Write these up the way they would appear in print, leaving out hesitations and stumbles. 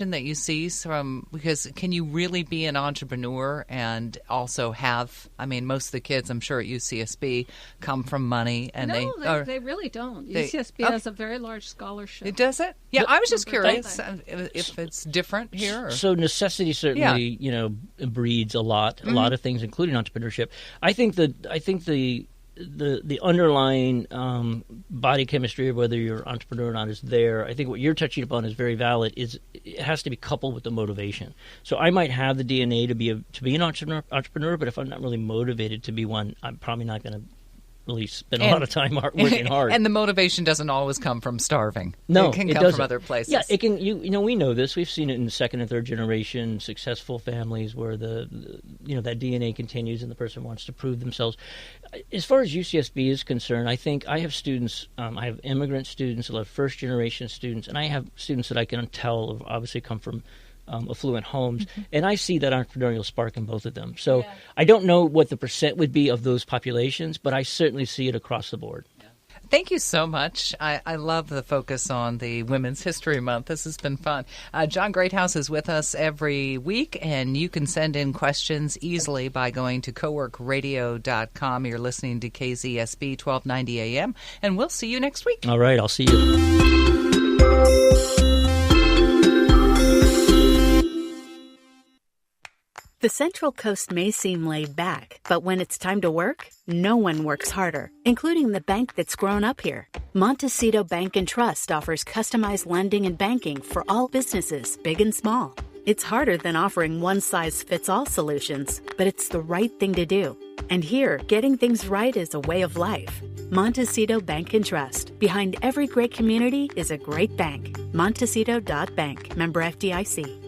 that you see from, because can you really be an entrepreneur and also have, I mean, most of the kids I'm sure at UCSB come from money and they really don't. UCSB has a very large scholarship. It does it? Yeah, I was just curious if it's different here. So necessity certainly, breeds a lot of things, including entrepreneurship. I think the underlying body chemistry of whether you're an entrepreneur or not is there. I think what you're touching upon is very valid. It has to be coupled with the motivation. So I might have the DNA to be an entrepreneur, but if I'm not really motivated to be one, I'm probably not going to really spend a lot of time working hard. And the motivation doesn't always come from starving. No, it can come from other places. Yeah, it can. We know this. We've seen it in second and third generation successful families where the that DNA continues and the person wants to prove themselves. As far as UCSB is concerned, I think I have students. I have immigrant students, I have first generation students, and I have students that I can tell have obviously come from affluent homes, and I see that entrepreneurial spark in both of them. So I don't know what the percent would be of those populations, but I certainly see it across the board. Thank you so much. I love the focus on the Women's History Month. This has been fun. John Greathouse is with us every week, and you can send in questions easily by going to coworkradio.com. You're listening to KZSB 1290 AM, and we'll see you next week. All right, I'll see you. The Central Coast may seem laid back, but when it's time to work, no one works harder, including the bank that's grown up here. Montecito Bank and Trust offers customized lending and banking for all businesses, big and small. It's harder than offering one-size-fits-all solutions, but it's the right thing to do. And here, getting things right is a way of life. Montecito Bank and Trust. Behind every great community is a great bank. Montecito.bank. Member FDIC.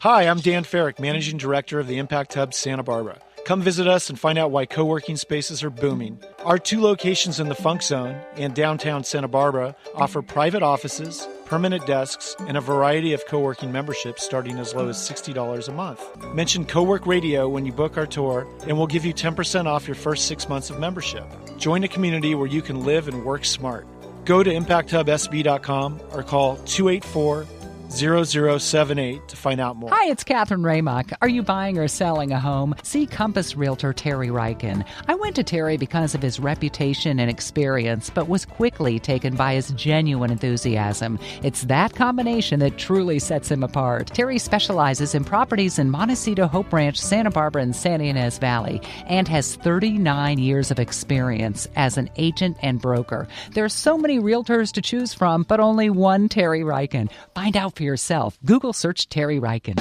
Hi, I'm Dan Farrick, Managing Director of the Impact Hub Santa Barbara. Come visit us and find out why co-working spaces are booming. Our 2 locations in the Funk Zone and downtown Santa Barbara offer private offices, permanent desks, and a variety of co-working memberships starting as low as $60 a month. Mention Co-work Radio when you book our tour, and we'll give you 10% off your first 6 months of membership. Join a community where you can live and work smart. Go to ImpactHubSB.com or call 284-0078 to find out more. Hi, it's Catherine Raymock. Are you buying or selling a home? See Compass Realtor Terry Ryken. I went to Terry because of his reputation and experience, but was quickly taken by his genuine enthusiasm. It's that combination that truly sets him apart. Terry specializes in properties in Montecito, Hope Ranch, Santa Barbara, and Santa Ynez Valley, and has 39 years of experience as an agent and broker. There are so many realtors to choose from, but only one Terry Ryken. Find out for yourself. Google search Terry Ryken.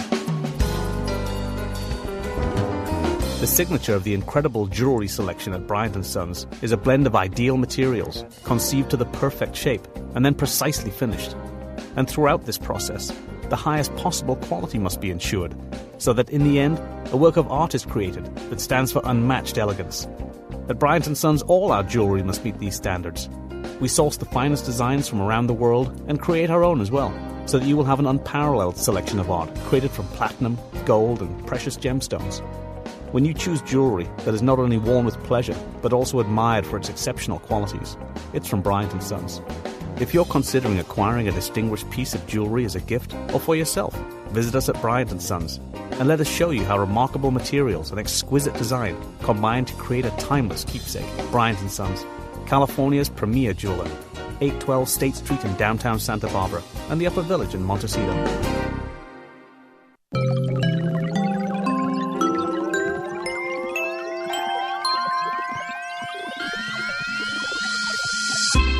The signature of the incredible jewelry selection at Bryant & Sons is a blend of ideal materials, conceived to the perfect shape, and then precisely finished. And throughout this process, the highest possible quality must be ensured, so that in the end, a work of art is created that stands for unmatched elegance. At Bryant & Sons, all our jewelry must meet these standards. We source the finest designs from around the world and create our own as well, so that you will have an unparalleled selection of art created from platinum, gold, and precious gemstones. When you choose jewelry that is not only worn with pleasure, but also admired for its exceptional qualities, it's from Bryant & Sons. If you're considering acquiring a distinguished piece of jewelry as a gift or for yourself, visit us at Bryant & Sons and let us show you how remarkable materials and exquisite design combine to create a timeless keepsake. Bryant & Sons, California's premier jeweler. 812 State Street in downtown Santa Barbara and the Upper Village in Montecito.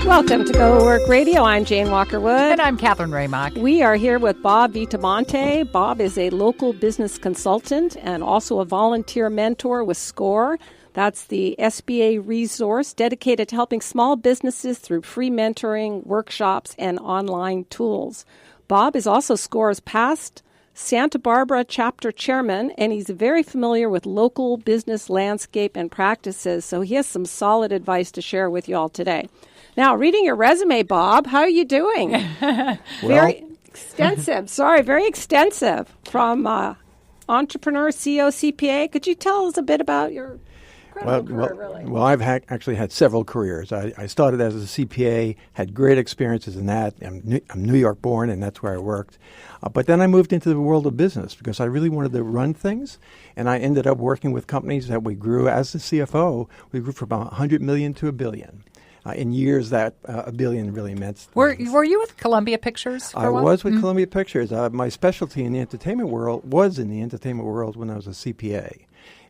Welcome to Go Work Radio. I'm Jane Walker-Wood. And I'm Catherine Raymock. We are here with Bob Vitamente. Bob is a local business consultant and also a volunteer mentor with SCORE. That's the SBA resource dedicated to helping small businesses through free mentoring, workshops, and online tools. Bob is also SCORE's past Santa Barbara chapter chairman, and he's very familiar with local business landscape and practices, so he has some solid advice to share with you all today. Now, reading your resume, Bob, how are you doing? Very extensive. Very extensive. From entrepreneur, CEO, CPA. Could you tell us a bit about your incredible career, really. Well, I've actually had several careers. I started as a CPA, had great experiences in that. I'm New York born, and that's where I worked. But then I moved into the world of business because I really wanted to run things, and I ended up working with companies that we grew. As the CFO, we grew from about 100 million to $1 billion. In years that $1 billion really meant. Were you with Columbia Pictures for a while? I was with Columbia Pictures. My specialty in the entertainment world was in the entertainment world when I was a CPA.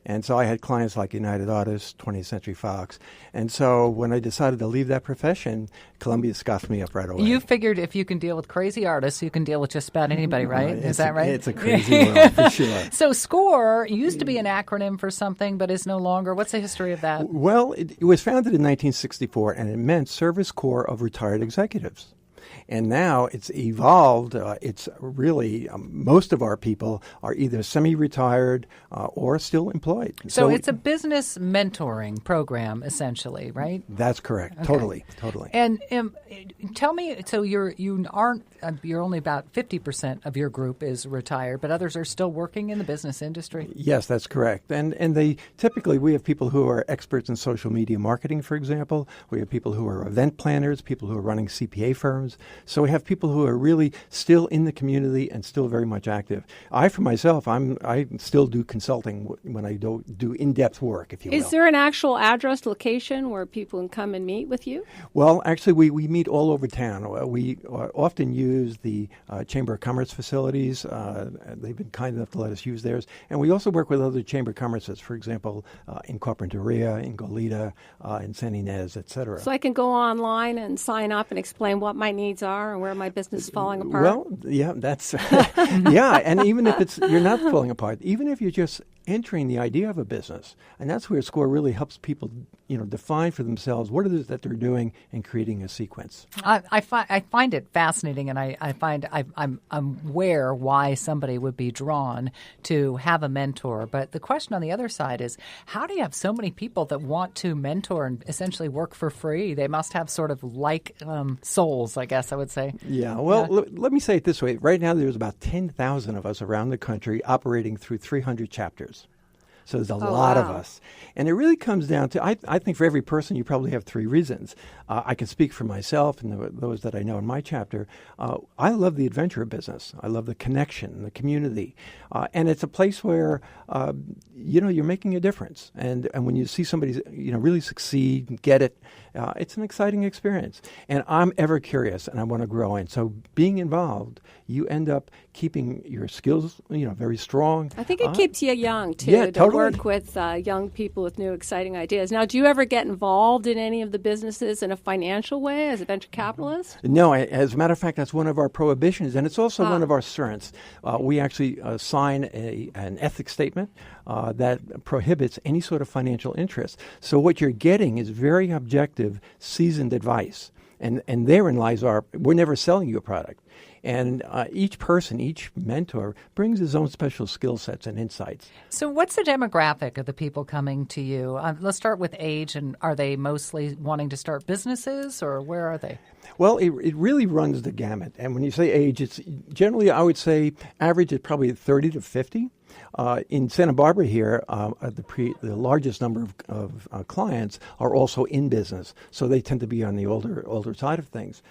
And so I had clients like United Artists, 20th Century Fox. And so when I decided to leave that profession, Columbia scoffed me up right away. You figured if you can deal with crazy artists, you can deal with just about anybody, right? Is that right? It's a crazy world, for sure. So SCORE used to be an acronym for something, but is no longer. What's the history of that? Well, it was founded in 1964, and it meant Service Corps of Retired Executives. And now it's evolved. It's really, most of our people are either semi-retired or still employed. So it's a business mentoring program, essentially, right? That's correct. Okay. Totally. And tell me, so you're only about 50% of your group is retired, but others are still working in the business industry? Yes, that's correct. And they typically, we have people who are experts in social media marketing, for example. We have people who are event planners, people who are running CPA firms. So we have people who are really still in the community and still very much active. I, for myself, I still do consulting when I do in-depth work, if you will. Is there an actual address location where people can come and meet with you? Well, actually, we meet all over town. We often use the Chamber of Commerce facilities. They've been kind enough to let us use theirs. And we also work with other Chamber of Commerces, for example, in Carpinteria, in Goleta, in San Ynez, et cetera. So I can go online and sign up and explain what my needs are and where my business is falling apart? Well, yeah, that's yeah. And even if you're not falling apart, even if you're just entering the idea of a business, and that's where SCORE really helps people, define for themselves what it is that they're doing and creating a sequence. I find it fascinating, and I'm aware why somebody would be drawn to have a mentor. But the question on the other side is, how do you have so many people that want to mentor and essentially work for free? They must have sort of souls, I guess I would say. Yeah. Well, let me say it this way. Right now, there's about 10,000 of us around the country operating through 300 chapters. So there's a lot of us. And it really comes down to, I think for every person, you probably have three reasons. I can speak for myself and those that I know in my chapter. I love the adventure of business. I love the connection, the community. And it's a place where, you're making a difference. And when you see somebody, really succeed and get it, it's an exciting experience. And I'm ever curious and I want to grow in. So being involved, you end up keeping your skills, very strong. I think it keeps you young, too, yeah, to totally. work with young people with new, exciting ideas. Now, do you ever get involved in any of the businesses in a financial way as a venture capitalist? No, as a matter of fact, that's one of our prohibitions, and it's also one of our strengths. We actually sign an ethics statement that prohibits any sort of financial interest. So what you're getting is very objective, seasoned advice. And therein lies we're never selling you a product. And each person, each mentor brings his own special skill sets and insights. So what's the demographic of the people coming to you? Let's start with age. And are they mostly wanting to start businesses, or where are they? Well, it really runs the gamut. And when you say age, it's generally, I would say, average is probably 30 to 50. In Santa Barbara here, the largest number of clients are also in business, so they tend to be on the older side of things.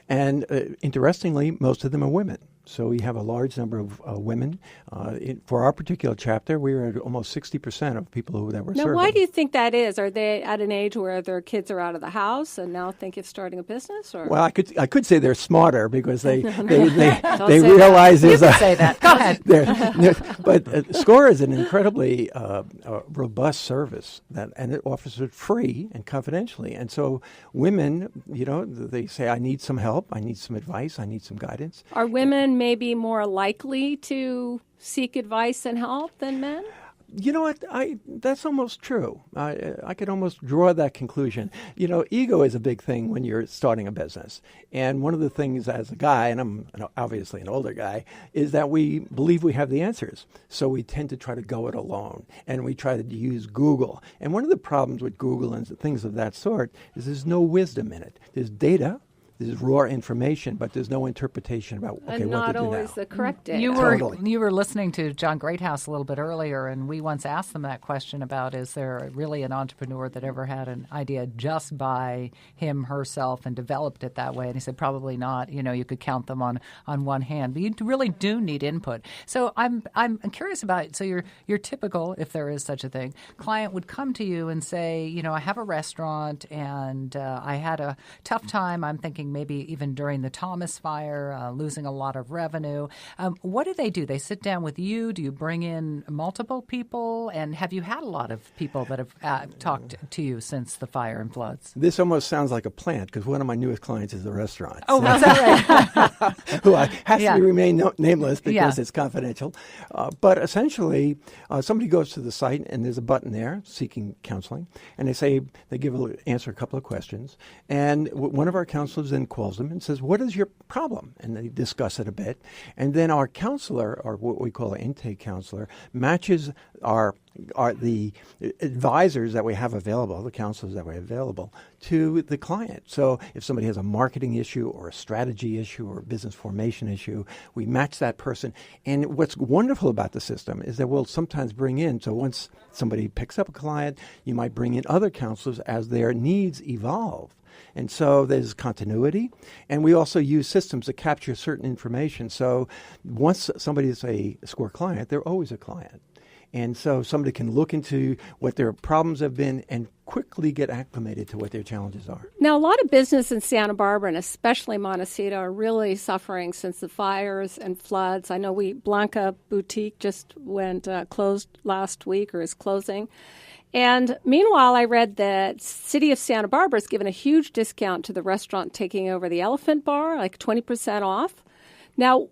And interestingly, most of them are women. So we have a large number of women. For our particular chapter, we're at almost 60% of people that we're serving. Now, why do you think that is? Are they at an age where their kids are out of the house and now think of starting a business? Or? Well, I could say they're smarter because they Don't realize You there's can say that. Go ahead. But SCORE is an incredibly robust service and it offers it free and confidentially. And so women, they say, I need some help, I need some advice, I need some guidance. Are women maybe more likely to seek advice and help than men? You know what? That's almost true. I could almost draw that conclusion. Ego is a big thing when you're starting a business. And one of the things as a guy, and I'm obviously an older guy, is that we believe we have the answers. So we tend to try to go it alone. And we try to use Google. And one of the problems with Google and things of that sort is there's no wisdom in it. There's data, There's raw information, but there's no interpretation about, okay, and what not to do always now. the correct data. You were listening to John Greathouse a little bit earlier, and we once asked them that question about, is there really an entrepreneur that ever had an idea just by him, herself, and developed it that way? And he said probably not. You could count them on one hand, but you really do need input. So I'm curious about, so your typical, if there is such a thing, client would come to you and say, I have a restaurant and I had a tough time. I'm thinking maybe even during the Thomas fire, losing a lot of revenue. What do? They sit down with you? Do you bring in multiple people? And have you had a lot of people that have talked to you since the fire and floods? This almost sounds like a plant, because one of my newest clients is a restaurant. Oh, is that right? Who has to remain nameless because it's confidential. But essentially, somebody goes to the site and there's a button there, seeking counseling, and they answer a couple of questions. And one of our counselors then calls them and says, what is your problem? And they discuss it a bit. And then our counselor, or what we call an intake counselor, matches the advisors that we have available, the counselors that we have available, to the client. So if somebody has a marketing issue or a strategy issue or a business formation issue, we match that person. And what's wonderful about the system is that we'll sometimes bring in, so once somebody picks up a client, you might bring in other counselors as their needs evolve. And so there's continuity, and we also use systems to capture certain information. So once somebody is a SCORE client, they're always a client. And so somebody can look into what their problems have been and quickly get acclimated to what their challenges are. Now, a lot of business in Santa Barbara, and especially Montecito, are really suffering since the fires and floods. I know Blanca Boutique just went closed last week, or is closing. And meanwhile, I read that City of Santa Barbara has given a huge discount to the restaurant taking over the Elephant Bar, like 20% off. Now,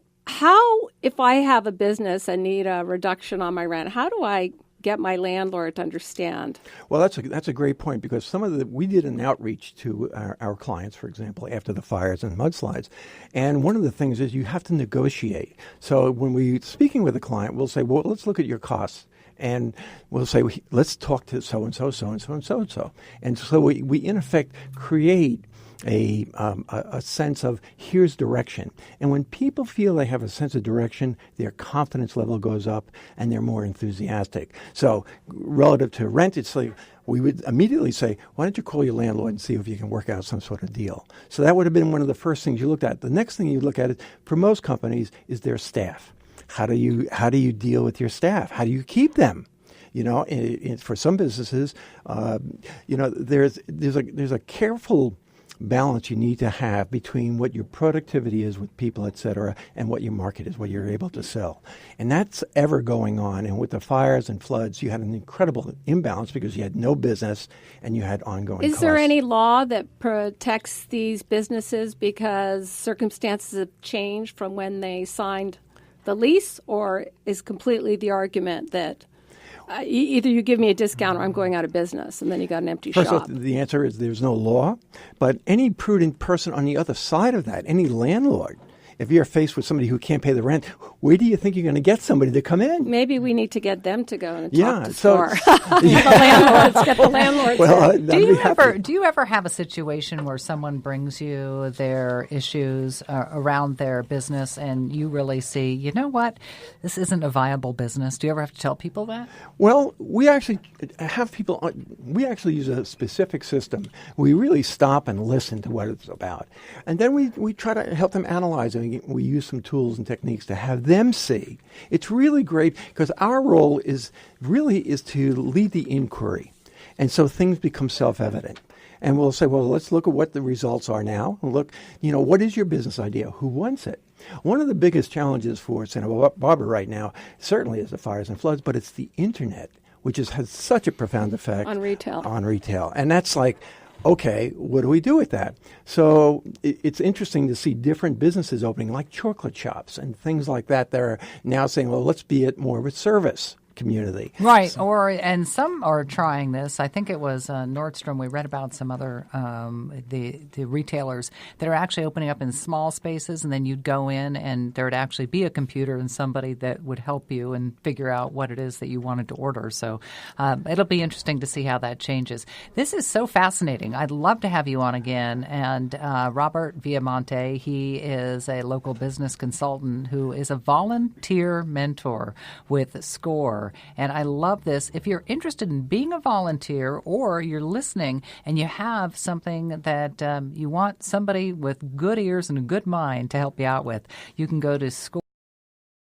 if I have a business and need a reduction on my rent, how do I get my landlord to understand? Well, that's a great point, because we did an outreach to our clients, for example, after the fires and mudslides. And one of the things is you have to negotiate. So when we're speaking with a client, we'll say, well, let's look at your costs. And we'll say, let's talk to so-and-so, so-and-so, and so-and-so. And so we in effect, create a sense of here's direction. And when people feel they have a sense of direction, their confidence level goes up and they're more enthusiastic. So relative to rent, it's like we would immediately say, why don't you call your landlord and see if you can work out some sort of deal? So that would have been one of the first things you looked at. The next thing you look at, for most companies, is their staff. How do you deal with your staff? How do you keep them? For some businesses, there's a careful balance you need to have between what your productivity is with people, et cetera, and what your market is, what you're able to sell. And that's ever going on. And with the fires and floods, you had an incredible imbalance because you had no business and you had ongoing costs. Is there any law that protects these businesses because circumstances have changed from when they signed the lease, or is completely the argument that either you give me a discount or I'm going out of business, and then you got an empty shop? First off, the answer is there's no law, but any prudent person on the other side of that, any landlord, if you're faced with somebody who can't pay the rent, where do you think you're going to get somebody to come in? Maybe we need to get them to go and talk to SCORE. Get the landlords. Well, do you ever have a situation where someone brings you their issues around their business and you really see, you know what, this isn't a viable business? Do you ever have to tell people that? Well, we actually have people. We actually use a specific system. We really stop and listen to what it's about, and then we try to help them analyze it. We use some tools and techniques to have them see. It's really great because our role is to lead the inquiry. And so things become self-evident. And we'll say, well, let's look at what the results are now. And look, what is your business idea? Who wants it? One of the biggest challenges for Santa Barbara right now certainly is the fires and floods, but it's the internet, which has such a profound effect on retail. And that's like, okay, what do we do with that? So it's interesting to see different businesses opening, like chocolate shops and things like that. They're now saying, well, let's be it more with service. community. Right, and some are trying this. I think it was Nordstrom. We read about some other the retailers that are actually opening up in small spaces, and then you'd go in and there would actually be a computer and somebody that would help you and figure out what it is that you wanted to order. So it'll be interesting to see how that changes. This is so fascinating. I'd love to have you on again. And Robert Vitamente, he is a local business consultant who is a volunteer mentor with SCORE. And I love this. If you're interested in being a volunteer or you're listening and you have something that you want somebody with good ears and a good mind to help you out with, you can go to SCORE.